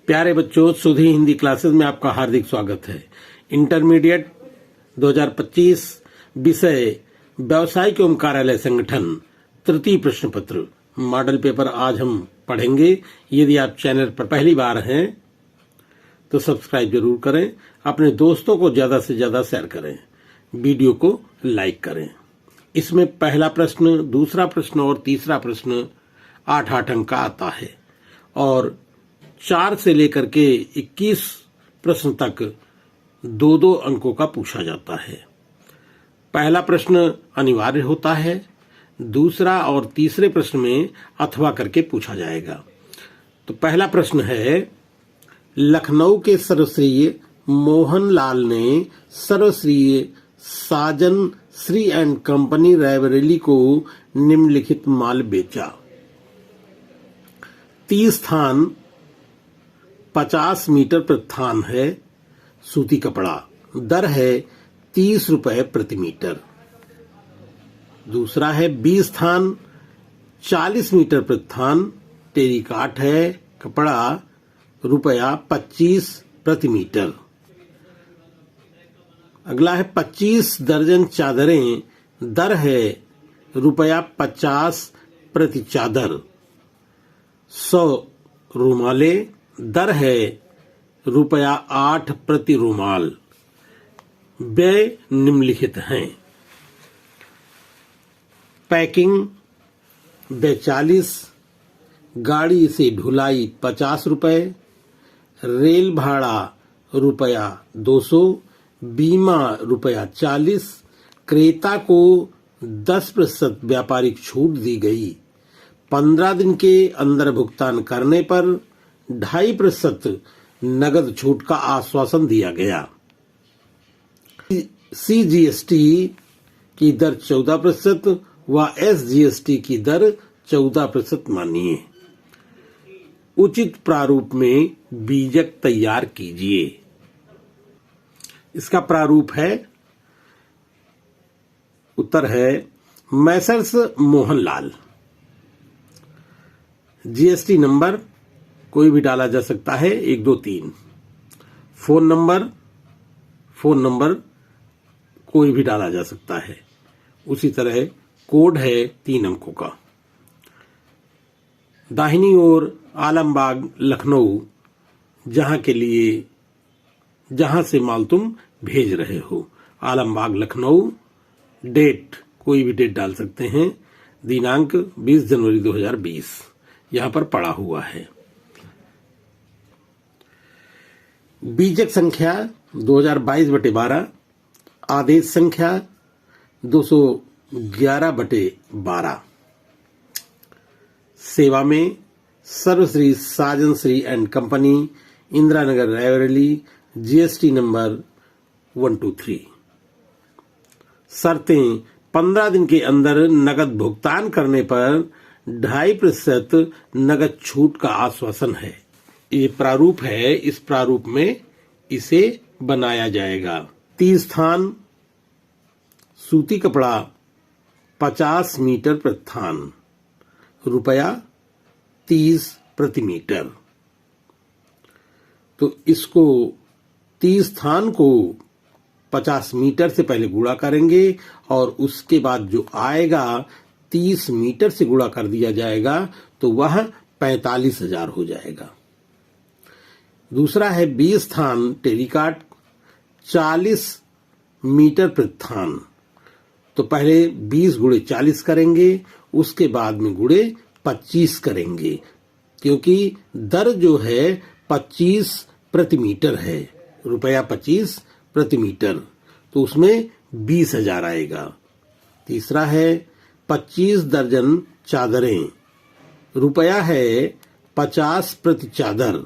प्यारे बच्चों, सुधी हिंदी क्लासेस में आपका हार्दिक स्वागत है। इंटरमीडिएट 2025 विषय व्यावसायिक एवं कार्यालय संगठन तृतीय प्रश्न पत्र मॉडल पेपर आज हम पढ़ेंगे। यदि आप चैनल पर पहली बार हैं तो सब्सक्राइब जरूर करें, अपने दोस्तों को ज्यादा से ज्यादा शेयर करें, वीडियो को लाइक करें। इसमें पहला प्रश्न, दूसरा प्रश्न और तीसरा प्रश्न 8-8 अंक का आता है और 4 से लेकर के 21 प्रश्न तक 2-2 अंकों का पूछा जाता है। पहला प्रश्न अनिवार्य होता है, दूसरा और तीसरे प्रश्न में अथवा करके पूछा जाएगा। तो पहला प्रश्न है, लखनऊ के सर्वश्री मोहनलाल ने सर्वश्री साजन श्री एंड कंपनी रायबरेली को निम्नलिखित माल बेचा। 30 स्थान 50 मीटर प्रति थान है सूती कपड़ा, दर है 30 रुपए प्रति मीटर। दूसरा है 20 स्थान 40 मीटर प्रति थान टेरिकाट है कपड़ा, रुपया 25 प्रति मीटर। अगला है 25 दर्जन चादरें, दर है रुपया 50 प्रति चादर। 100 रुमाले, दर है रुपया 8 प्रति रुमाल। व्यय निम्नलिखित हैं। पैकिंग व्यय 40, गाड़ी से ढुलाई 50 रुपए, रेल भाड़ा रुपया 200, बीमा रुपया 40, क्रेता को 10% व्यापारिक छूट दी गई। 15 दिन के अंदर भुगतान करने पर 2.5% नगद छूट का आश्वासन दिया गया। CGST की दर 14% व SGST की दर 14% मानिए। उचित प्रारूप में बीजक तैयार कीजिए। इसका प्रारूप है, उत्तर है मैसर्स मोहनलाल। GST नंबर कोई भी डाला जा सकता है, 1 2 3। फोन नंबर कोई भी डाला जा सकता है। उसी तरह कोड है 3 अंकों का। दाहिनी ओर आलमबाग लखनऊ, जहां से माल तुम भेज रहे हो। आलमबाग लखनऊ। डेट कोई भी डेट डाल सकते हैं। दिनांक 20 जनवरी 2020 यहां पर पड़ा हुआ है। बीजक संख्या 2022/12, आदेश संख्या 211/12। सेवा में सर्वश्री Sajan Shri and company, Indira Nagar Raebareli, GST number 123। शर्तें 15 दिन के अंदर नगद भुगतान करने पर 2.5% नगद छूट का आश्वासन है। ये प्रारूप है, इस प्रारूप में इसे बनाया जाएगा। 30 स्थान सूती कपड़ा 50 मीटर प्रति थान, रुपया 30 प्रति मीटर। तो इसको 30 स्थान को 50 मीटर से पहले गुणा करेंगे और उसके बाद जो आएगा 30 मीटर से गुणा कर दिया जाएगा तो वह 45,000 हो जाएगा। दूसरा है 20 स्थान टेरिकाट 40 मीटर प्रति थान। तो पहले 20 गुणे 40 करेंगे, उसके बाद में गुणे 25 करेंगे, क्योंकि दर जो है 25 प्रति मीटर है, रुपया 25 प्रति मीटर। तो उसमें 20,000 आएगा। तीसरा है 25 दर्जन चादरें, रुपया है 50 प्रति चादर।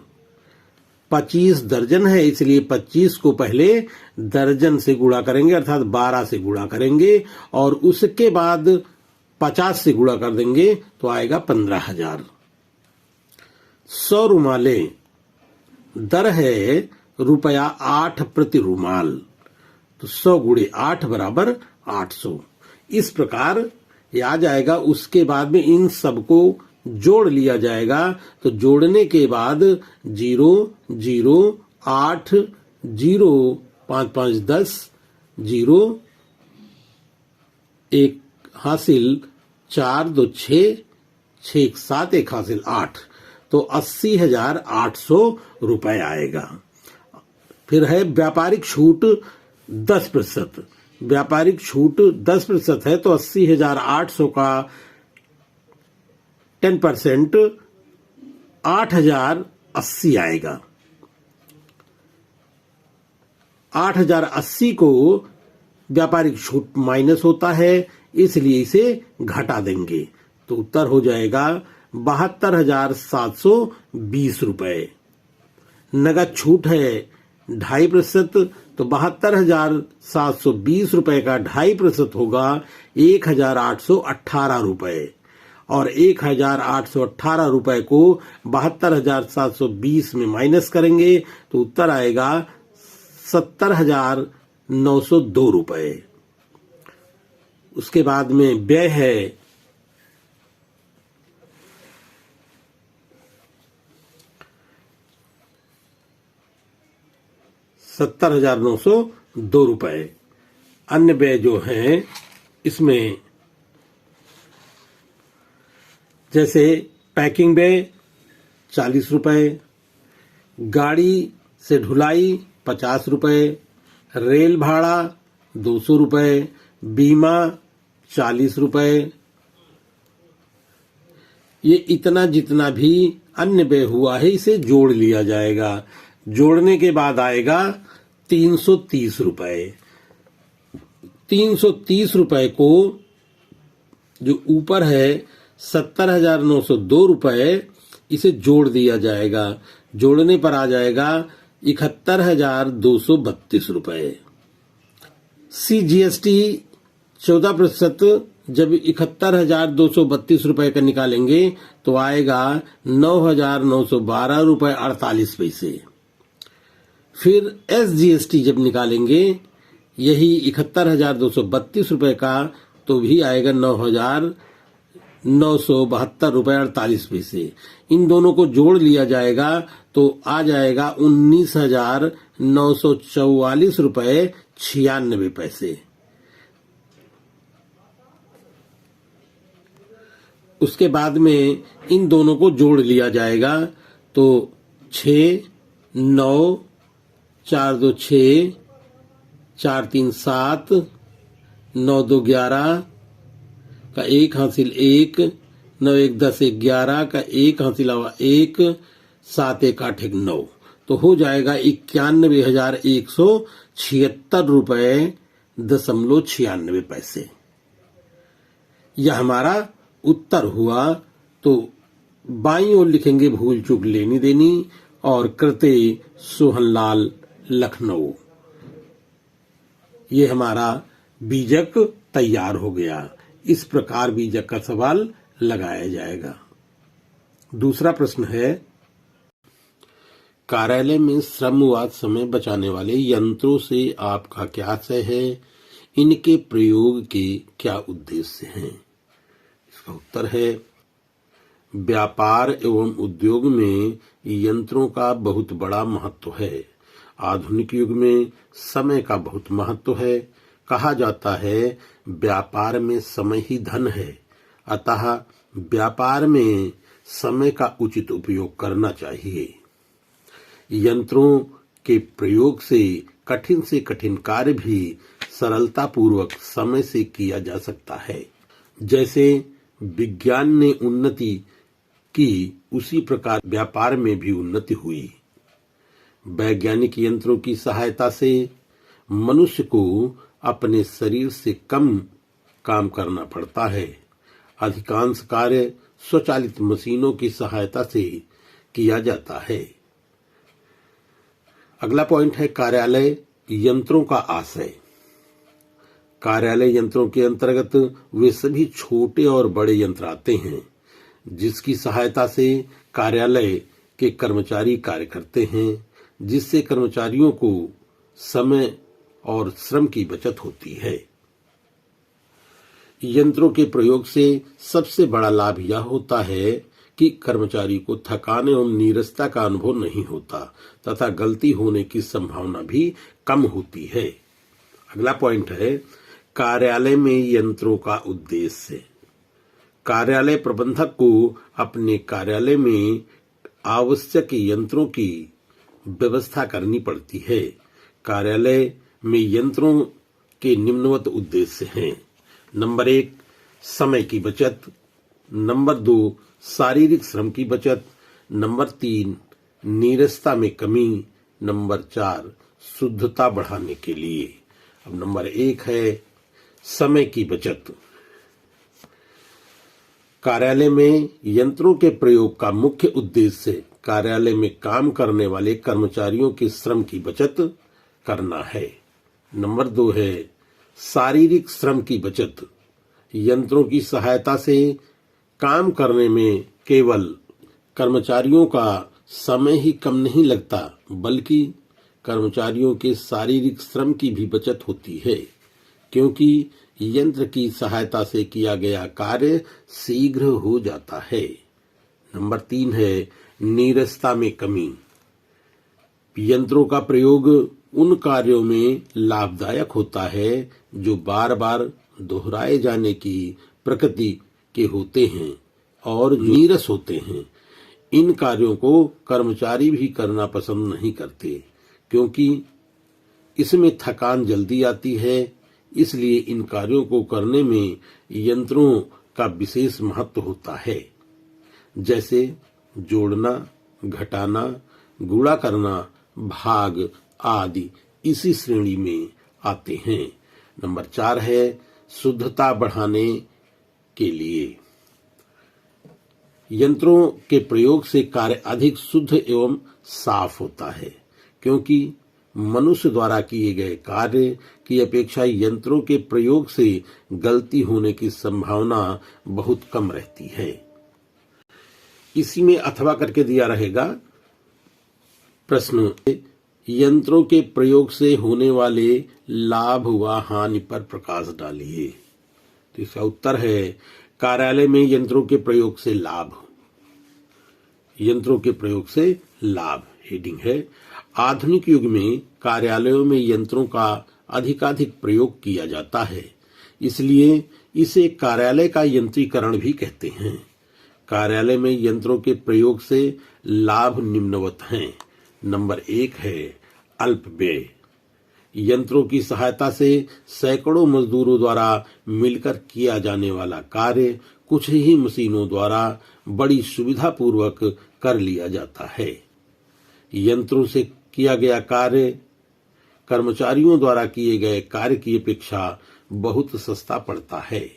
25 दर्जन है, इसलिए 25 को पहले दर्जन से गुणा करेंगे, अर्थात 12 से गुणा करेंगे और उसके बाद 50 से गुणा कर देंगे तो आएगा 15,000। 100 रुमाले, दर है रुपया 8 प्रति रुमाल। तो 100 गुणे 8 बराबर 800। इस प्रकार ये आ जाएगा। उसके बाद में इन सबको जोड़ लिया जाएगा। तो जोड़ने के बाद 0 0 8 0 5 5 10 0 1 हासिल 4 2 6 6 1 7 1 हासिल 8, तो 80,800 रुपए आएगा। फिर है व्यापारिक छूट 10%। व्यापारिक छूट 10% है तो 80,800 का 10% 8,080 आएगा। 8,080 को व्यापारिक छूट माइनस होता है, इसलिए इसे घटा देंगे, तो उत्तर हो जाएगा 72,720 रुपए। नगद छूट है 2.5%, तो 72,720 रुपए का 2.5% होगा 1,818 रुपए, और 1,818 रुपए को 72,720 में माइनस करेंगे तो उत्तर आएगा 70,902 रुपए। उसके बाद में व्यय है 70,902 रुपए। अन्य व्यय जो हैं इसमें जैसे पैकिंग व्यय 40 रुपए, गाड़ी से ढुलाई 50 रुपए, रेल भाड़ा 200 रुपए, बीमा 40 रुपए। ये इतना जितना भी अन्य व्यय हुआ है इसे जोड़ लिया जाएगा। जोड़ने के बाद आएगा 330 रुपए। 330 रुपए को जो ऊपर है 70,902 रुपए, इसे जोड़ दिया जाएगा। जोड़ने पर आ जाएगा 71,232 रुपए। CGST 14%, जब 71,232 रुपए का निकालेंगे तो आएगा 9,912 रुपए 48 पैसे। फिर SGST जब निकालेंगे यही 71,232 रुपए का, तो भी आएगा 9,972 रुपए 48 पैसे। इन दोनों को जोड़ लिया जाएगा तो आ जाएगा 19,944 रुपए 96 पैसे। उसके बाद में इन दोनों को जोड़ लिया जाएगा तो 6 9 4 2 6 4 3 7 9 2 11 का 1 हासिल 1 9 1 10 1 11 का 1 हासिल 1 7 1 8 1 9, तो हो जाएगा 91,176 रुपए 96 पैसे। यह हमारा उत्तर हुआ। तो बाईं ओर लिखेंगे भूल चूक लेनी देनी और कृते सोहनलाल लखनऊ। ये हमारा बीजक तैयार हो गया। इस प्रकार बीजक का सवाल लगाया जाएगा। दूसरा प्रश्न है, कार्यालय में श्रमवाद समय बचाने वाले यंत्रों से आपका क्या आशय है? इनके प्रयोग के क्या उद्देश्य हैं? इसका उत्तर है, व्यापार एवं उद्योग में यंत्रों का बहुत बड़ा महत्व है। आधुनिक युग में समय का बहुत महत्व है। कहा जाता है व्यापार में समय ही धन है, अतः व्यापार में समय का उचित उपयोग करना चाहिए। यंत्रों के प्रयोग से कठिन कार्य भी सरलता पूर्वक समय से किया जा सकता है। जैसे विज्ञान ने उन्नति की, उसी प्रकार व्यापार में भी उन्नति हुई। वैज्ञानिक यंत्रों की सहायता से मनुष्य को अपने शरीर से कम काम करना पड़ता है। अधिकांश कार्य स्वचालित मशीनों की सहायता से किया जाता है। अगला पॉइंट है, कार्यालय यंत्रों का आशय। कार्यालय यंत्रों के अंतर्गत वे सभी छोटे और बड़े यंत्र आते हैं जिसकी सहायता से कार्यालय के कर्मचारी कार्य करते हैं, जिससे कर्मचारियों को समय और श्रम की बचत होती है। यंत्रों के प्रयोग से सबसे बड़ा लाभ यह होता है कि कर्मचारी को थकान एवं नीरसता का अनुभव नहीं होता तथा गलती होने की संभावना भी कम होती है। अगला पॉइंट है कार्यालय में यंत्रों का उद्देश्य। कार्यालय प्रबंधक को अपने कार्यालय में आवश्यक यंत्रों की व्यवस्था करनी पड़ती है। कार्यालय में यंत्रों के निम्नवत उद्देश्य हैं। नंबर 1 समय की बचत, नंबर 2 शारीरिक श्रम की बचत, नंबर 3 नीरसता में कमी, नंबर 4 शुद्धता बढ़ाने के लिए। अब नंबर 1 है समय की बचत। कार्यालय में यंत्रों के प्रयोग का मुख्य उद्देश्य कार्यालय में काम करने वाले कर्मचारियों के श्रम की बचत करना है। नंबर 2 है शारीरिक श्रम की बचत। यंत्रों की सहायता से काम करने में केवल कर्मचारियों का समय ही कम नहीं लगता बल्कि कर्मचारियों के शारीरिक श्रम की भी बचत होती है, क्योंकि यंत्र की सहायता से किया गया कार्य शीघ्र हो जाता है। नंबर 3 है नीरसता में कमी। यंत्रों का प्रयोग उन कार्यों में लाभदायक होता है जो बार बार दोहराए जाने की प्रकृति के होते हैं और नीरस होते हैं। इन कार्यों को कर्मचारी भी करना पसंद नहीं करते क्योंकि इसमें थकान जल्दी आती है। इसलिए इन कार्यों को करने में यंत्रों का विशेष महत्व होता है, जैसे जोड़ना, घटाना, गुणा करना, भाग आदि इसी श्रेणी में आते हैं। नंबर 4 है शुद्धता बढ़ाने के लिए। यंत्रों के प्रयोग से कार्य अधिक शुद्ध एवं साफ होता है, क्योंकि मनुष्य द्वारा किए गए कार्य की अपेक्षा यंत्रों के प्रयोग से गलती होने की संभावना बहुत कम रहती है। इसी में अथवा करके दिया रहेगा प्रश्न, यंत्रों के प्रयोग से होने वाले लाभ व हानि पर प्रकाश डालिए। तो इसका उत्तर है कार्यालय में यंत्रों के प्रयोग से लाभ। यंत्रों के प्रयोग से लाभ हेडिंग है। आधुनिक युग में कार्यालयों में यंत्रों का अधिकाधिक प्रयोग किया जाता है, इसलिए इसे कार्यालय का यंत्रीकरण भी कहते हैं। कार्यालय में यंत्रों के प्रयोग से लाभ निम्नवत हैं। नंबर 1 है अल्प व्यय। यंत्रों की सहायता से सैकड़ों मजदूरों द्वारा मिलकर किया जाने वाला कार्य कुछ ही मशीनों द्वारा बड़ी सुविधा पूर्वक कर लिया जाता है। यंत्रों से किया गया कार्य कर्मचारियों द्वारा किए गए कार्य की अपेक्षा बहुत सस्ता पड़ता है।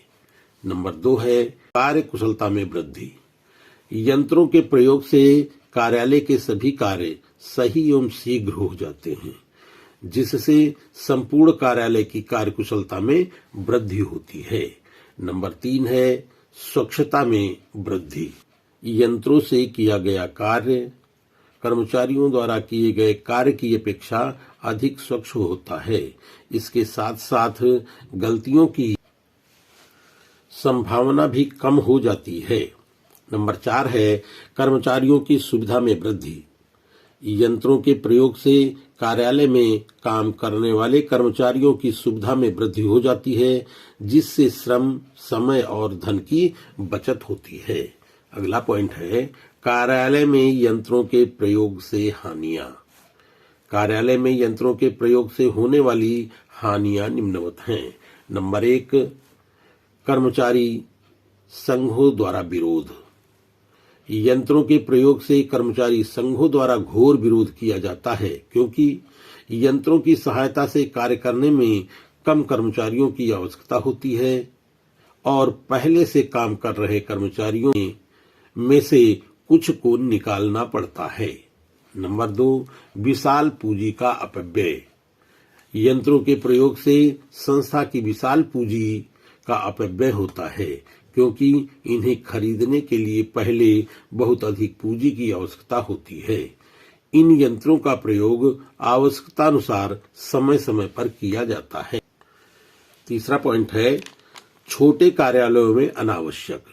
नंबर 2 है कार्य कुशलता में वृद्धि। यंत्रों के प्रयोग से कार्यालय के सभी कार्य सही एवं शीघ्र हो जाते हैं, जिससे संपूर्ण कार्यालय की कार्यकुशलता में वृद्धि होती है। नंबर 3 है स्वच्छता में वृद्धि। यंत्रों से किया गया कार्य कर्मचारियों द्वारा किए गए कार्य की अपेक्षा अधिक स्वच्छ होता है। इसके साथ साथ गलतियों की संभावना भी कम हो जाती है। नंबर 4 है कर्मचारियों की सुविधा में वृद्धि। यंत्रों के प्रयोग से कार्यालय में काम करने वाले कर्मचारियों की सुविधा में वृद्धि हो जाती है, जिससे श्रम, समय और धन की बचत होती है। अगला पॉइंट है कार्यालय में यंत्रों के प्रयोग से हानियां। कार्यालय में यंत्रों के प्रयोग से होने वाली हानियां निम्नवत हैं। नंबर 1 कर्मचारी संघों द्वारा विरोध। यंत्रों के प्रयोग से कर्मचारी संघों द्वारा घोर विरोध किया जाता है, क्योंकि यंत्रों की सहायता से कार्य करने में कम कर्मचारियों की आवश्यकता होती है और पहले से काम कर रहे कर्मचारियों में से कुछ को निकालना पड़ता है। नंबर 2 विशाल पूंजी का अपव्यय। यंत्रों के प्रयोग से संस्था की विशाल पूंजी का अपव्यय होता है, क्योंकि इन्हें खरीदने के लिए पहले बहुत अधिक पूंजी की आवश्यकता होती है। इन यंत्रों का प्रयोग आवश्यकता अनुसार समय समय पर किया जाता है। तीसरा पॉइंट है छोटे कार्यालयों में अनावश्यक।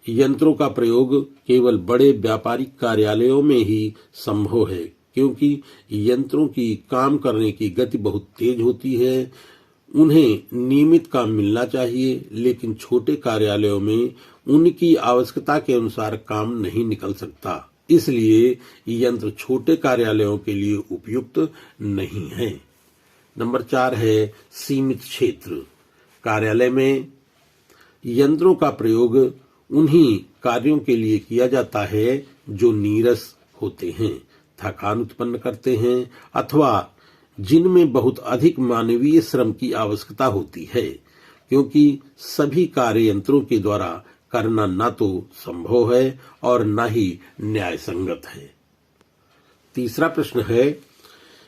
यंत्रों का प्रयोग केवल बड़े व्यापारिक कार्यालयों में ही संभव है, क्योंकि यंत्रों की काम करने की गति बहुत तेज होती है। उन्हें नियमित काम मिलना चाहिए, लेकिन छोटे कार्यालयों में उनकी आवश्यकता के अनुसार काम नहीं निकल सकता। इसलिए यंत्र छोटे कार्यालयों के लिए उपयुक्त नहीं है। नंबर 4 है सीमित क्षेत्र। कार्यालय में यंत्रों का प्रयोग उन्हीं कार्यों के लिए किया जाता है जो नीरस होते हैं, थकान उत्पन्न करते हैं अथवा जिनमें बहुत अधिक मानवीय श्रम की आवश्यकता होती है, क्योंकि सभी कार्य यंत्रों के द्वारा करना न तो संभव है और न ही न्याय संगत है। तीसरा प्रश्न है,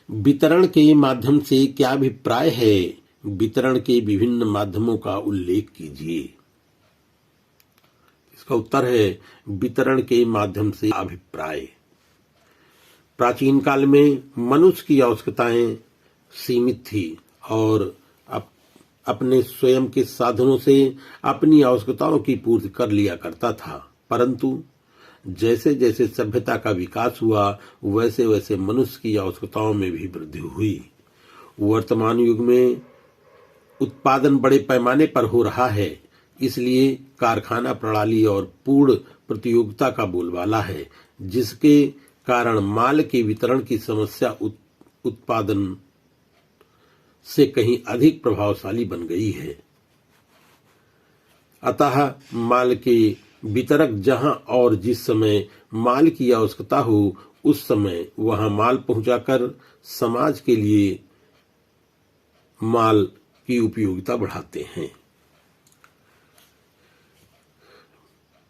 वितरण के माध्यम से क्या अभिप्राय है? वितरण के विभिन्न माध्यमों का उल्लेख कीजिए। इसका उत्तर है वितरण के माध्यम से अभिप्राय। प्राचीन काल में मनुष्य की आवश्यकताएं सीमित थी और अपने स्वयं के साधनों से अपनी आवश्यकताओं की पूर्ति कर लिया करता था, परंतु जैसे जैसे सभ्यता का विकास हुआ वैसे वैसे मनुष्य की आवश्यकताओं में भी वृद्धि हुई। वर्तमान युग में उत्पादन बड़े पैमाने पर हो रहा है, इसलिए कारखाना प्रणाली और पूर्ण प्रतियोगिता का बोलबाला है, जिसके कारण माल के वितरण की समस्या उत्पादन से कहीं अधिक प्रभावशाली बन गई है। अतः माल के वितरक जहां और जिस समय माल की आवश्यकता हो उस समय वहां माल पहुंचाकर समाज के लिए माल की उपयोगिता बढ़ाते हैं।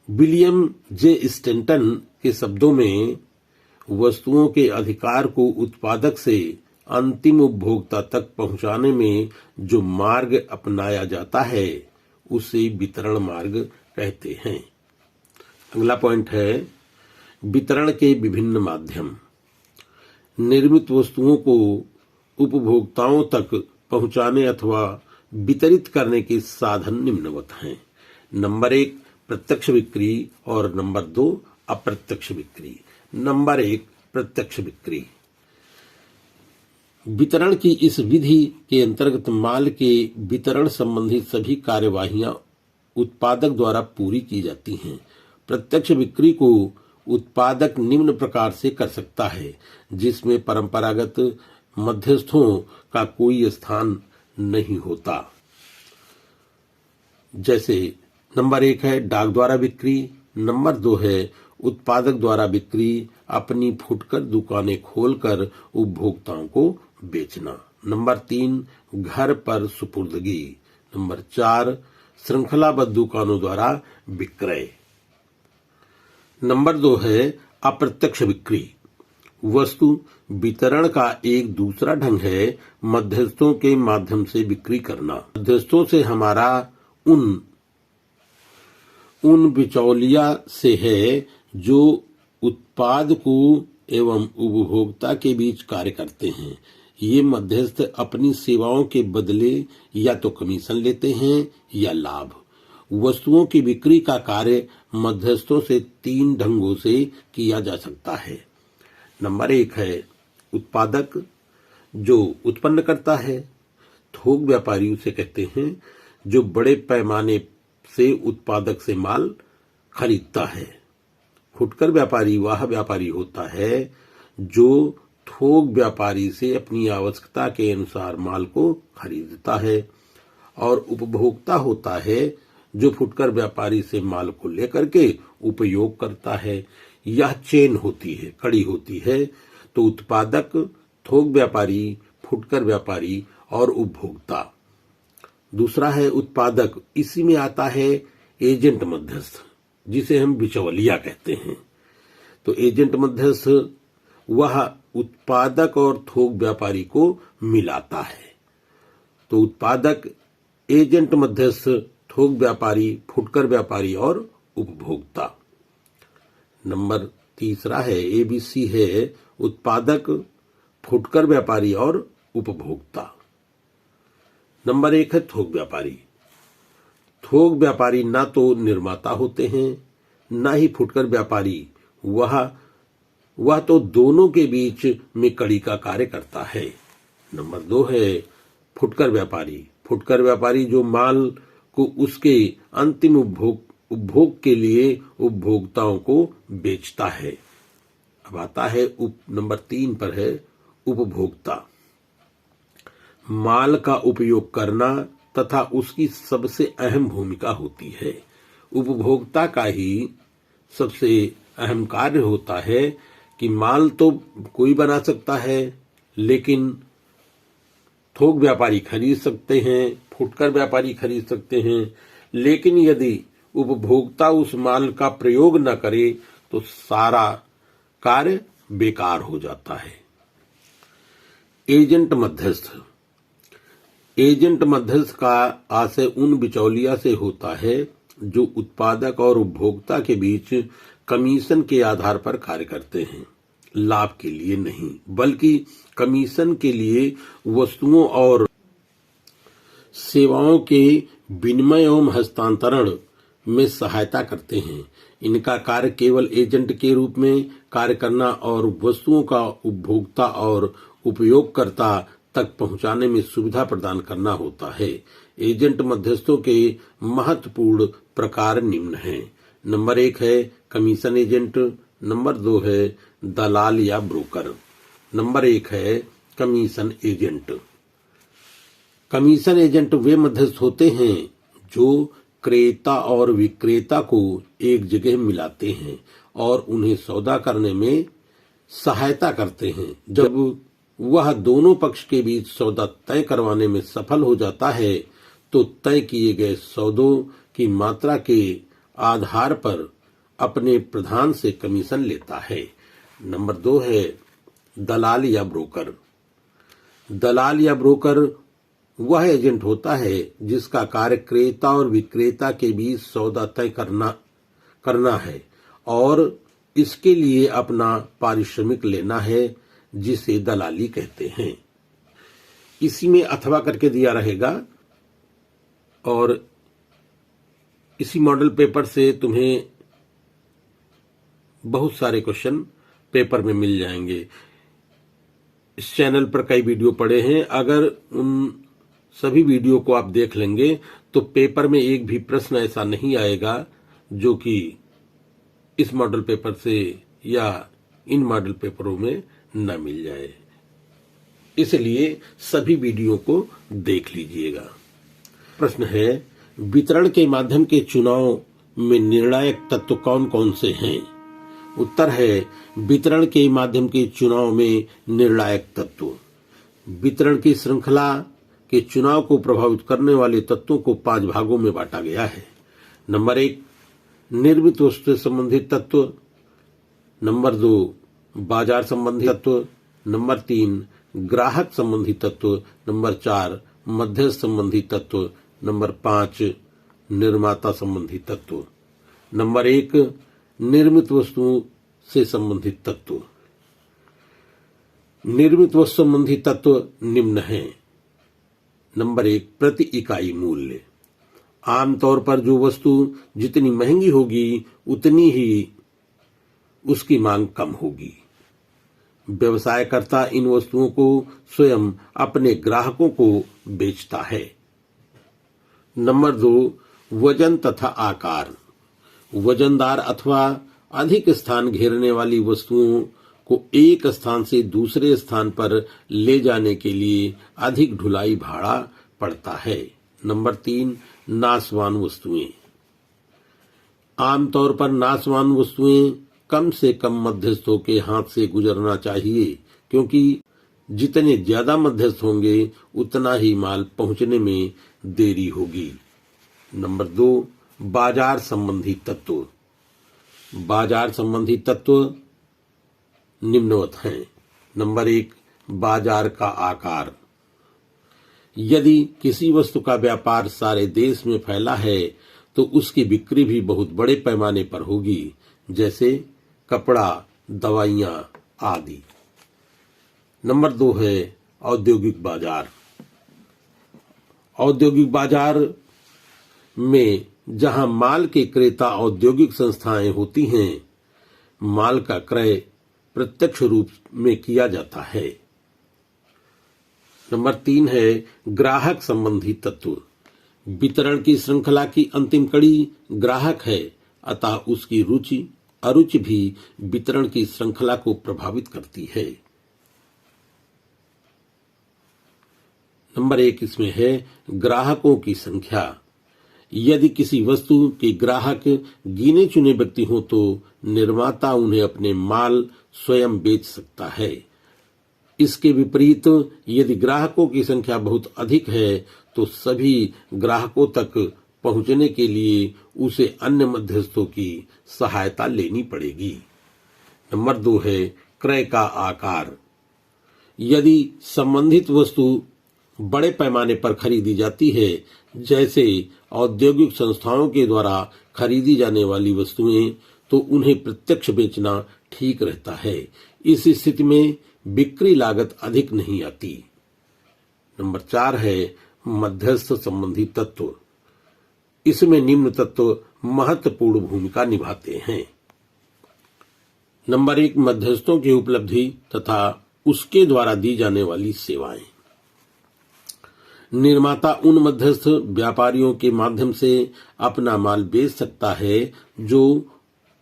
विलियम जे स्टैंटन के शब्दों में वस्तुओं के अधिकार को उत्पादक से अंतिम उपभोक्ता तक पहुंचाने में जो मार्ग अपनाया जाता है उसे वितरण मार्ग कहते हैं। अगला पॉइंट है वितरण के विभिन्न माध्यम। निर्मित वस्तुओं को उपभोक्ताओं तक पहुंचाने अथवा वितरित करने के साधन निम्नवत हैं। नंबर 1 प्रत्यक्ष बिक्री और नंबर 2 अप्रत्यक्ष बिक्री। नंबर 1 प्रत्यक्ष बिक्री। वितरण की इस विधि के अंतर्गत माल के वितरण संबंधी सभी कार्यवाहियां उत्पादक द्वारा पूरी की जाती हैं। प्रत्यक्ष बिक्री को उत्पादक निम्न प्रकार से कर सकता है, जिसमें परंपरागत मध्यस्थों का कोई स्थान नहीं होता। जैसे नंबर 1 है डाक द्वारा बिक्री, नंबर 2 है उत्पादक द्वारा बिक्री, अपनी फुटकर दुकानें खोलकर उपभोक्ताओं को बेचना। नंबर 3 घर पर सुपुर्दगी। नंबर 4 श्रृंखलाबद्ध दुकानों द्वारा विक्रय। नंबर 2 है अप्रत्यक्ष बिक्री। वस्तु वितरण का एक दूसरा ढंग है मध्यस्थों के माध्यम से बिक्री करना। मध्यस्थों से हमारा उन बिचौलिया से है जो उत्पाद को एवं उपभोक्ता के बीच कार्य करते हैं। ये मध्यस्थ अपनी सेवाओं के बदले या तो कमीशन लेते हैं या लाभ। वस्तुओं की बिक्री का कार्य मध्यस्थों से 3 ढंगों से किया जा सकता है। नंबर 1 है उत्पादक, जो उत्पन्न करता है। थोक व्यापारी उसे कहते हैं जो बड़े पैमाने से उत्पादक से माल खरीदता है। फुटकर व्यापारी वह व्यापारी होता है जो थोक व्यापारी से अपनी आवश्यकता के अनुसार माल को खरीदता है, और उपभोक्ता होता है जो फुटकर व्यापारी से माल को लेकर के उपयोग करता है। यह चेन होती है, कड़ी होती है। तो उत्पादक, थोक व्यापारी, फुटकर व्यापारी और उपभोक्ता। दूसरा है उत्पादक, इसी में आता है एजेंट मध्यस्थ, जिसे हम बिचौलिया कहते हैं। तो एजेंट मध्यस्थ वह उत्पादक और थोक व्यापारी को मिलाता है। तो उत्पादक, एजेंट मध्यस्थ, थोक व्यापारी, फुटकर व्यापारी और उपभोक्ता। नंबर 3 है एबीसी है उत्पादक, फुटकर व्यापारी और उपभोक्ता। नंबर 1 है थोक व्यापारी। थोक व्यापारी ना तो निर्माता होते हैं, न ही फुटकर व्यापारी। वह तो दोनों के बीच में कड़ी का कार्य करता है। नंबर 2 है फुटकर व्यापारी। फुटकर व्यापारी जो माल को उसके अंतिम उपभोग के लिए उपभोक्ताओं को बेचता है। अब आता है नंबर 3 पर है उपभोक्ता। माल का उपयोग करना तथा उसकी सबसे अहम भूमिका होती है। उपभोक्ता का ही सबसे अहम कार्य होता है कि माल तो कोई बना सकता है, लेकिन थोक व्यापारी खरीद सकते हैं, फुटकर व्यापारी खरीद सकते हैं, लेकिन यदि उपभोक्ता उस माल का प्रयोग न करे तो सारा कार्य बेकार हो जाता है। एजेंट मध्यस्थ। एजेंट मध्यस्थ का आशय उन बिचौलिया से होता है जो उत्पादक और उपभोक्ता के बीच कमीशन के आधार पर कार्य करते हैं। लाभ के लिए नहीं, बल्कि कमीशन के लिए वस्तुओं और सेवाओं के विनिमय एवं हस्तांतरण में सहायता करते हैं। इनका कार्य केवल एजेंट के रूप में कार्य करना और वस्तुओं का उपभोक्ता और उपयोगकर्ता तक पहुंचाने में सुविधा प्रदान करना होता है। एजेंट मध्यस्थों के महत्वपूर्ण प्रकार निम्न हैं। नंबर 1 है कमीशन एजेंट। नंबर 2 है दलाल या ब्रोकर। नंबर 1 है कमीशन एजेंट। कमीशन एजेंट वे मध्यस्थ होते हैं जो क्रेता और विक्रेता को एक जगह मिलाते हैं और उन्हें सौदा करने में सहायता करते हैं। जब वह दोनों पक्ष के बीच सौदा तय करवाने में सफल हो जाता है तो तय किए गए सौदों की मात्रा के आधार पर अपने प्रधान से कमीशन लेता है। नंबर 2 है दलाल या ब्रोकर। दलाल या ब्रोकर वह एजेंट होता है जिसका कार्य क्रेता और विक्रेता के बीच सौदा तय करना है और इसके लिए अपना पारिश्रमिक लेना है, जिसे दलाली कहते हैं। इसी में अथवा करके दिया रहेगा और इसी मॉडल पेपर से तुम्हें बहुत सारे क्वेश्चन पेपर में मिल जाएंगे। इस चैनल पर कई वीडियो पड़े हैं, अगर उन सभी वीडियो को आप देख लेंगे तो पेपर में एक भी प्रश्न ऐसा नहीं आएगा जो कि इस मॉडल पेपर से या इन मॉडल पेपरों में न मिल जाए। इसलिए सभी वीडियो को देख लीजिएगा। प्रश्न है वितरण के माध्यम के चुनाव में निर्णायक तत्व कौन कौन से हैं? उत्तर है वितरण के माध्यम के चुनाव में निर्णायक तत्व। वितरण की श्रृंखला के चुनाव को प्रभावित करने वाले तत्वों को 5 भागों में बांटा गया है। नंबर 1 निर्मित वस्तु से संबंधित तत्व। नंबर 2 बाजार संबंधी तत्व। नंबर 3 ग्राहक संबंधी तत्व। नंबर 4 मध्यस्थ संबंधी तत्व। नंबर 5 निर्माता संबंधी तत्व। नंबर 1 निर्मित वस्तुओं से संबंधित तत्व। निर्मित वस्तु संबंधी तत्व निम्न हैं। नंबर 1 प्रति इकाई मूल्य। आमतौर पर जो वस्तु जितनी महंगी होगी उतनी ही उसकी मांग कम होगी। व्यवसायकर्ता इन वस्तुओं को स्वयं अपने ग्राहकों को बेचता है। नंबर 2 वजन तथा आकार। वजनदार अथवा अधिक स्थान घेरने वाली वस्तुओं को एक स्थान से दूसरे स्थान पर ले जाने के लिए अधिक ढुलाई भाड़ा पड़ता है। नंबर 3 नाशवान वस्तुएं। आमतौर पर नाशवान वस्तुएं कम से कम मध्यस्थों के हाथ से गुजरना चाहिए, क्योंकि जितने ज्यादा मध्यस्थ होंगे उतना ही माल पहुंचने में देरी होगी। नंबर 2 बाजार संबंधी तत्व। बाजार संबंधी तत्व निम्नवत हैं। नंबर 1 बाजार का आकार। यदि किसी वस्तु का व्यापार सारे देश में फैला है तो उसकी बिक्री भी बहुत बड़े पैमाने पर होगी, जैसे कपड़ा, दवाइयां आदि। नंबर 2 है औद्योगिक बाजार। औद्योगिक बाजार में जहां माल के क्रेता औद्योगिक संस्थाएं होती हैं, माल का क्रय प्रत्यक्ष रूप में किया जाता है। नंबर 3 है ग्राहक संबंधी तत्व। वितरण की श्रृंखला की अंतिम कड़ी ग्राहक है, अतः उसकी रुचि अरुचि भी वितरण की श्रृंखला को प्रभावित करती है। नंबर 1 इसमें है ग्राहकों की संख्या। यदि किसी वस्तु के ग्राहक गिने चुने व्यक्ति हो तो निर्माता उन्हें अपने माल स्वयं बेच सकता है। इसके विपरीत यदि ग्राहकों की संख्या बहुत अधिक है तो सभी ग्राहकों तक पहुंचने के लिए उसे अन्य मध्यस्थों की सहायता लेनी पड़ेगी। नंबर 2 है क्रय का आकार। यदि संबंधित वस्तु बड़े पैमाने पर खरीदी जाती है, जैसे औद्योगिक संस्थाओं के द्वारा खरीदी जाने वाली वस्तुएं, तो उन्हें प्रत्यक्ष बेचना ठीक रहता है। इस स्थिति में बिक्री लागत अधिक नहीं आती। नंबर 4 है मध्यस्थ संबंधी तत्व। इसमें निम्न तत्व महत्वपूर्ण भूमिका निभाते हैं। नंबर 1 मध्यस्थों की उपलब्धि तथा उसके द्वारा दी जाने वाली सेवाएं। निर्माता उन मध्यस्थ व्यापारियों के माध्यम से अपना माल बेच सकता है जो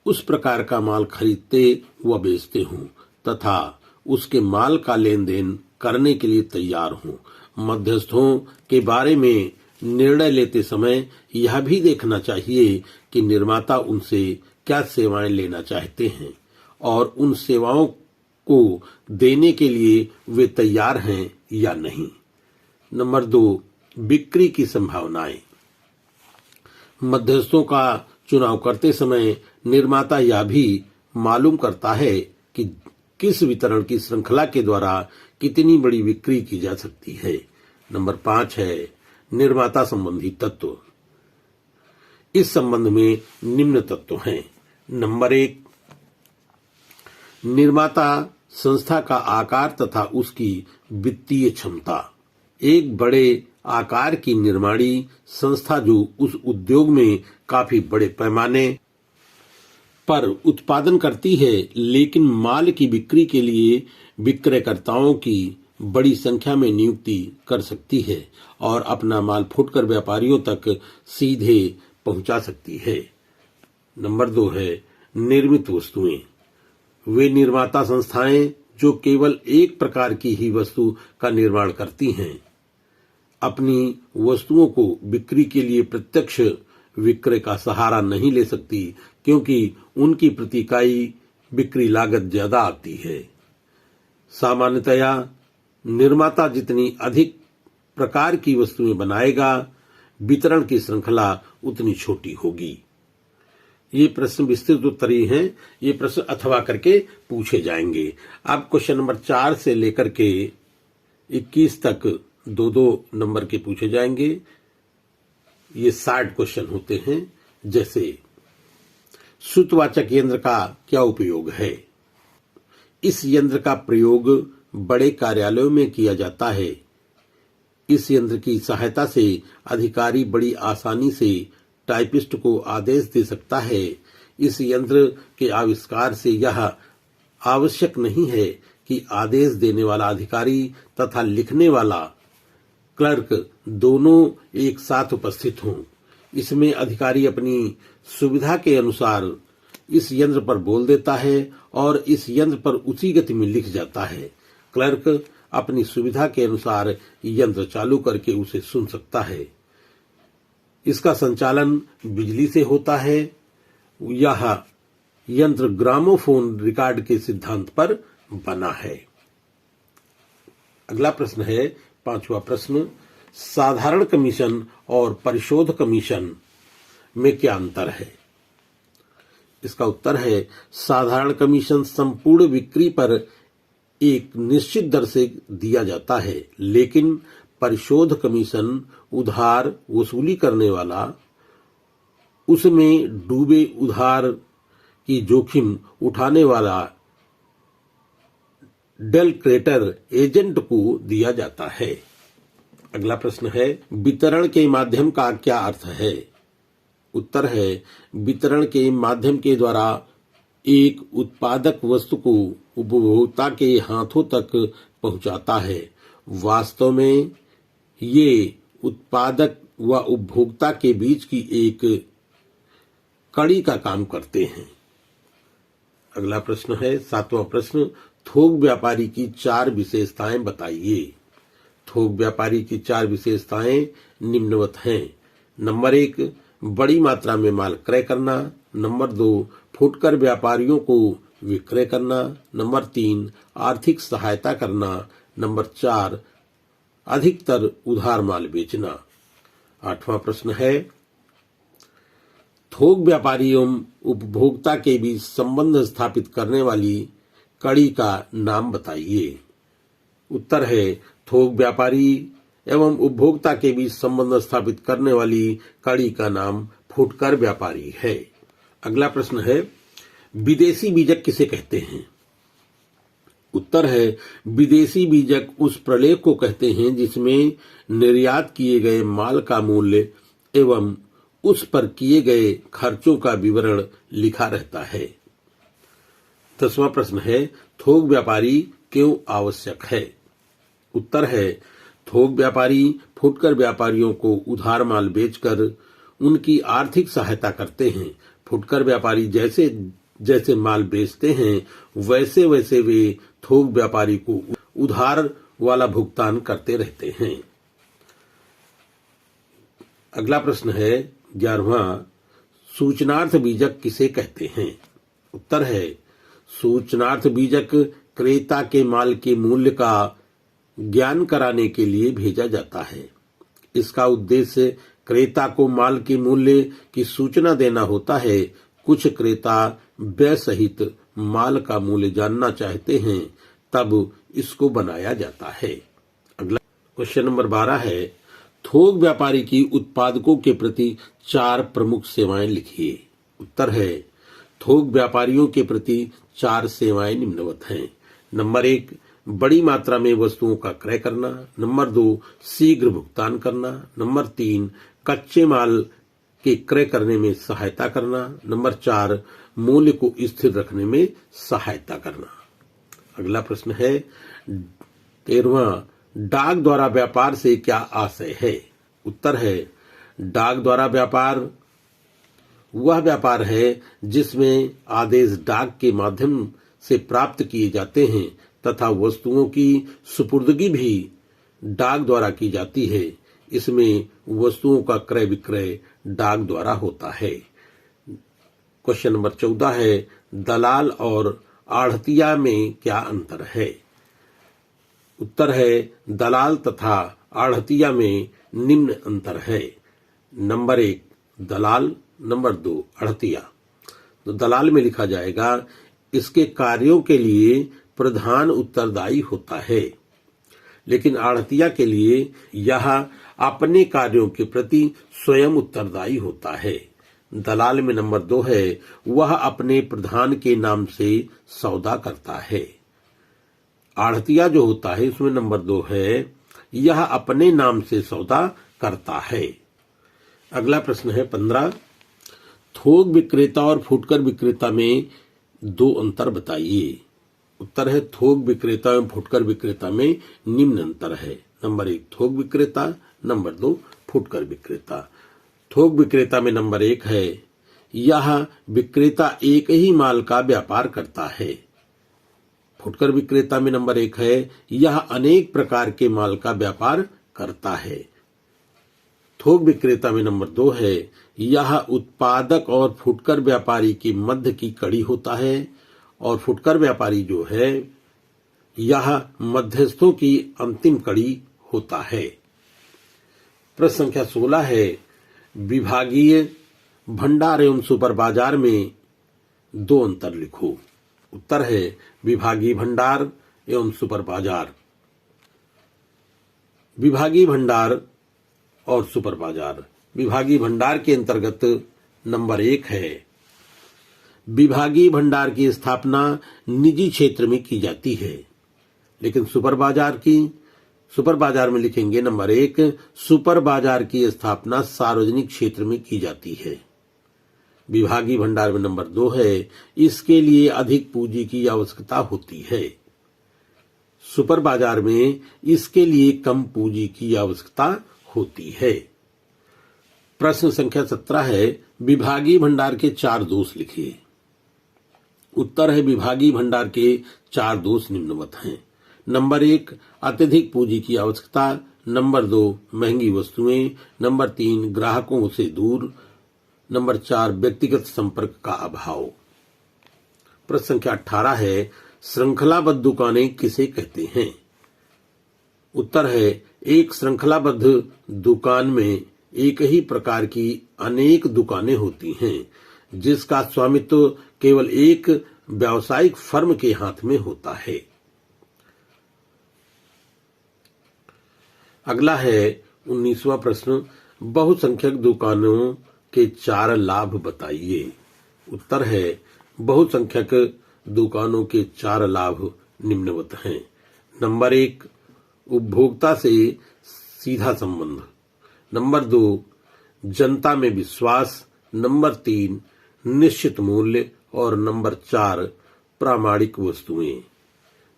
उस प्रकार का माल खरीदते व बेचते हों तथा उसके माल का लेन देन करने के लिए तैयार हों। मध्यस्थों के बारे में निर्णय लेते समय यह भी देखना चाहिए कि निर्माता उनसे क्या सेवाएं लेना चाहते हैं और उन सेवाओं को देने के लिए वे तैयार हैं या नहीं। नंबर 2 बिक्री की संभावनाएं। मध्यस्थों का चुनाव करते समय निर्माता यह भी मालूम करता है कि किस वितरण की श्रृंखला के द्वारा कितनी बड़ी बिक्री की जा सकती है। नंबर 5 है निर्माता संबंधी तत्व। इस संबंध में निम्न तत्व हैं। नंबर 1 निर्माता संस्था का आकार तथा उसकी वित्तीय क्षमता। एक बड़े आकार की निर्माणी संस्था जो उस उद्योग में काफी बड़े पैमाने पर उत्पादन करती है, लेकिन माल की बिक्री के लिए विक्रयकर्ताओं की बड़ी संख्या में नियुक्ति कर सकती है और अपना माल फुटकर व्यापारियों तक सीधे पहुंचा सकती है। नंबर 2 है निर्मित वस्तुएं। वे निर्माता संस्थाएं जो केवल एक प्रकार की ही वस्तु का निर्माण करती हैं, अपनी वस्तुओं को बिक्री के लिए प्रत्यक्ष विक्रय का सहारा नहीं ले सकती, क्योंकि उनकी प्रति इकाई बिक्री लागत ज्यादा आती है। सामान्यतया निर्माता जितनी अधिक प्रकार की वस्तुएं बनाएगा, वितरण की श्रृंखला उतनी छोटी होगी। ये प्रश्न विस्तृत उत्तरीय हैं। ये प्रश्न अथवा करके पूछे जाएंगे। अब क्वेश्चन नंबर 4 से लेकर के 21 तक 2-2 नंबर के पूछे जाएंगे। ये 60 क्वेश्चन होते हैं। जैसे श्रुतवाचक यंत्र का क्या उपयोग है? इस यंत्र का प्रयोग बड़े कार्यालयों में किया जाता है। इस यंत्र की सहायता से अधिकारी बड़ी आसानी से टाइपिस्ट को आदेश दे सकता है। इस यंत्र के आविष्कार से यह आवश्यक नहीं है कि आदेश देने वाला अधिकारी तथा लिखने वाला क्लर्क दोनों एक साथ उपस्थित हों। इसमें अधिकारी अपनी सुविधा के अनुसार इस यंत्र पर बोल देता है और इस यंत्र पर उसी गति में लिख जाता है। क्लर्क अपनी सुविधा के अनुसार यंत्र चालू करके उसे सुन सकता है। इसका संचालन बिजली से होता है। यह यंत्र ग्रामोफोन रिकॉर्ड के सिद्धांत पर बना है। अगला प्रश्न है 5वां प्रश्न, साधारण कमीशन और परिशोध कमीशन में क्या अंतर है? इसका उत्तर है साधारण कमीशन संपूर्ण बिक्री पर एक निश्चित दर से दिया जाता है, लेकिन परिशोध कमीशन उधार वसूली करने वाला उसमें डूबे उधार की जोखिम उठाने वाला डेल क्रेटर एजेंट को दिया जाता है। अगला प्रश्न है वितरण के माध्यम का क्या अर्थ है? उत्तर है वितरण के माध्यम के द्वारा एक उत्पादक वस्तु को उपभोक्ता के हाथों तक पहुंचाता है। वास्तव में ये उत्पादक व उपभोक्ता के बीच की एक कड़ी का काम करते हैं। अगला प्रश्न है 7वां प्रश्न, थोक व्यापारी की 4 विशेषताएं बताइए। थोक व्यापारी की 4 विशेषताएं निम्नवत हैं। नंबर 1, बड़ी मात्रा में माल क्रय करना। नंबर 2, फुटकर व्यापारियों को विक्रय करना। नंबर 3, आर्थिक सहायता करना। नंबर 4, अधिकतर उधार माल बेचना। 8वां प्रश्न है, थोक व्यापारी एवं उपभोक्ता के बीच संबंध स्थापित करने वाली कड़ी का नाम बताइए। उत्तर है थोक व्यापारी एवं उपभोक्ता के बीच संबंध स्थापित करने वाली कड़ी का नाम फुटकर व्यापारी है। अगला प्रश्न है, विदेशी बीजक किसे कहते हैं? उत्तर है विदेशी बीजक उस प्रलेख को कहते हैं जिसमें निर्यात किए गए माल का मूल्य एवं उस पर किए गए खर्चों का विवरण लिखा रहता है। 10वां प्रश्न है, थोक व्यापारी क्यों आवश्यक है? उत्तर है थोक व्यापारी फुटकर व्यापारियों को उधार माल बेचकर उनकी आर्थिक सहायता करते हैं। फुटकर व्यापारी जैसे जैसे माल बेचते हैं वैसे वैसे वे थोक व्यापारी को उधार वाला भुगतान करते रहते हैं। अगला प्रश्न है 11वां, सूचनार्थ बीजक किसे कहते हैं? उत्तर है सूचनार्थ बीजक क्रेता के माल के मूल्य का ज्ञान कराने के लिए भेजा जाता है। इसका उद्देश्य क्रेता को माल के मूल्य की सूचना देना होता है। कुछ क्रेता व्यय सहित माल का मूल्य जानना चाहते हैं, तब इसको बनाया जाता है। अगला क्वेश्चन नंबर 12 है, थोक व्यापारी की उत्पादकों के प्रति 4 प्रमुख सेवाएं लिखिए। उत्तर है थोक व्यापारियों के प्रति 4 सेवाएं निम्नवत हैं। नंबर 1, बड़ी मात्रा में वस्तुओं का क्रय करना। नंबर 2, शीघ्र भुगतान करना। नंबर 3, कच्चे माल के क्रय करने में सहायता करना। नंबर 4, मूल्य को स्थिर रखने में सहायता करना। अगला प्रश्न है 13वां, डाक द्वारा व्यापार से क्या आशय है? उत्तर है डाक द्वारा व्यापार वह व्यापार है जिसमें आदेश डाक के माध्यम से प्राप्त किए जाते हैं तथा वस्तुओं की सुपुर्दगी भी डाक द्वारा की जाती है। इसमें वस्तुओं का क्रय विक्रय डाक द्वारा होता है। क्वेश्चन नंबर 14 है, दलाल और आढ़तिया में क्या अंतर है? उत्तर है दलाल तथा आढ़तिया में निम्न अंतर है। नंबर 1, दलाल। नंबर 2, आढ़तिया। तो दलाल में लिखा जाएगा इसके कार्यों के लिए प्रधान उत्तरदायी होता है, लेकिन आढ़तिया के लिए यह अपने कार्यों के प्रति स्वयं उत्तरदायी होता है। दलाल में नंबर 2 है, वह अपने प्रधान के नाम से सौदा करता है। आढ़तिया जो होता है उसमें नंबर 2 है, यह अपने नाम से सौदा करता है। अगला प्रश्न है 15, थोक विक्रेता और फुटकर विक्रेता में 2 अंतर बताइए। उत्तर है थोक विक्रेता एवं फुटकर विक्रेता में निम्न अंतर है। नंबर 1, थोक विक्रेता। नंबर 2, फुटकर विक्रेता। थोक विक्रेता में नंबर 1 है, यह विक्रेता एक ही माल का व्यापार करता है। फुटकर विक्रेता में नंबर 1 है, यह अनेक प्रकार के माल का व्यापार करता है। थोक विक्रेता में नंबर 2 है, यह उत्पादक और फुटकर व्यापारी के मध्य की कड़ी होता है और फुटकर व्यापारी जो है यह मध्यस्थों की अंतिम कड़ी होता है। प्रश्न संख्या 16 है, विभागीय भंडार एवं सुपर बाजार में 2 अंतर लिखो। उत्तर है विभागीय भंडार एवं सुपर बाजार। विभागीय भंडार और सुपर बाजार। विभागीय भंडार के अंतर्गत नंबर 1 है, विभागीय भंडार की स्थापना निजी क्षेत्र में की जाती है, लेकिन सुपर बाजार में लिखेंगे नंबर 1, सुपर बाजार की स्थापना सार्वजनिक क्षेत्र में की जाती है। विभागीय भंडार में नंबर 2 है, इसके लिए अधिक पूंजी की आवश्यकता होती है। सुपर बाजार में इसके लिए कम पूंजी की आवश्यकता होती है। प्रश्न संख्या 17 है, विभागीय भंडार के 4 दोष लिखिए। उत्तर है, विभागीय भंडार के 4 दोष निम्नवत हैं। नंबर 1, अत्यधिक पूंजी की आवश्यकता। नंबर 2, महंगी वस्तुएं। नंबर 3, ग्राहकों से दूर। नंबर 4, व्यक्तिगत संपर्क का अभाव। प्रश्न संख्या 18 है, श्रृंखलाबद्ध दुकानें किसे कहते हैं? उत्तर है, एक श्रृंखलाबद्ध दुकान में एक ही प्रकार की अनेक दुकानें होती हैं, जिसका स्वामित्व केवल एक व्यावसायिक फर्म के हाथ में होता है। अगला है 19वां प्रश्न, बहुसंख्यक दुकानों के 4 लाभ बताइए। उत्तर है, बहुसंख्यक दुकानों के 4 लाभ निम्नवत हैं। नंबर 1, उपभोक्ता से सीधा संबंध। नंबर 2, जनता में विश्वास। नंबर 3, निश्चित मूल्य। और नंबर 4, प्रामाणिक वस्तुएं।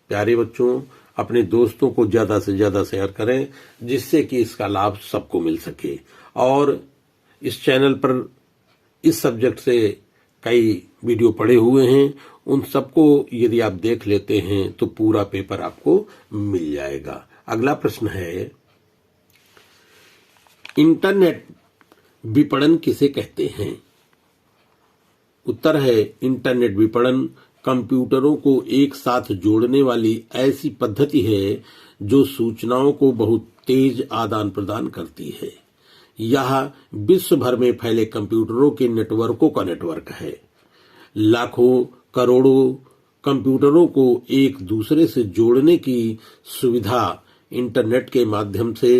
प्यारे बच्चों, अपने दोस्तों को ज्यादा से ज्यादा शेयर करें, जिससे कि इसका लाभ सबको मिल सके। और इस चैनल पर इस सब्जेक्ट से कई वीडियो पड़े हुए हैं, उन सबको यदि आप देख लेते हैं तो पूरा पेपर आपको मिल जाएगा। अगला प्रश्न है, इंटरनेट विपणन किसे कहते हैं? उत्तर है, इंटरनेट विपणन कंप्यूटरों को एक साथ जोड़ने वाली ऐसी पद्धति है जो सूचनाओं को बहुत तेज आदान प्रदान करती है। यह विश्व भर में फैले कंप्यूटरों के नेटवर्कों का नेटवर्क है। लाखों करोड़ों कंप्यूटरों को एक दूसरे से जोड़ने की सुविधा इंटरनेट के माध्यम से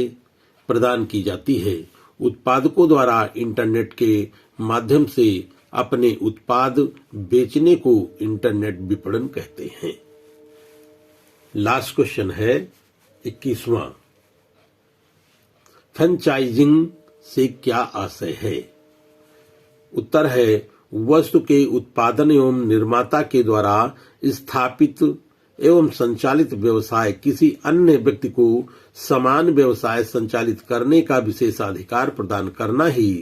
प्रदान की जाती है। उत्पादकों द्वारा इंटरनेट के माध्यम से अपने उत्पाद बेचने को इंटरनेट विपणन कहते हैं। लास्ट क्वेश्चन है 21वां, फ्रेंचाइजिंग से क्या आशय है? उत्तर है, वस्तु के उत्पादन एवं निर्माता के द्वारा स्थापित एवं संचालित व्यवसाय किसी अन्य व्यक्ति को समान व्यवसाय संचालित करने का विशेषाधिकार प्रदान करना ही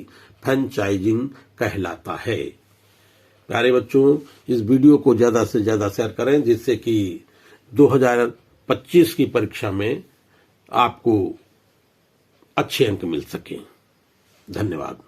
फ्रेंचाइजिंग कहलाता है। प्यारे बच्चों, इस वीडियो को ज्यादा से ज्यादा शेयर करें, जिससे कि 2025 की परीक्षा में आपको अच्छे अंक मिल सके। धन्यवाद।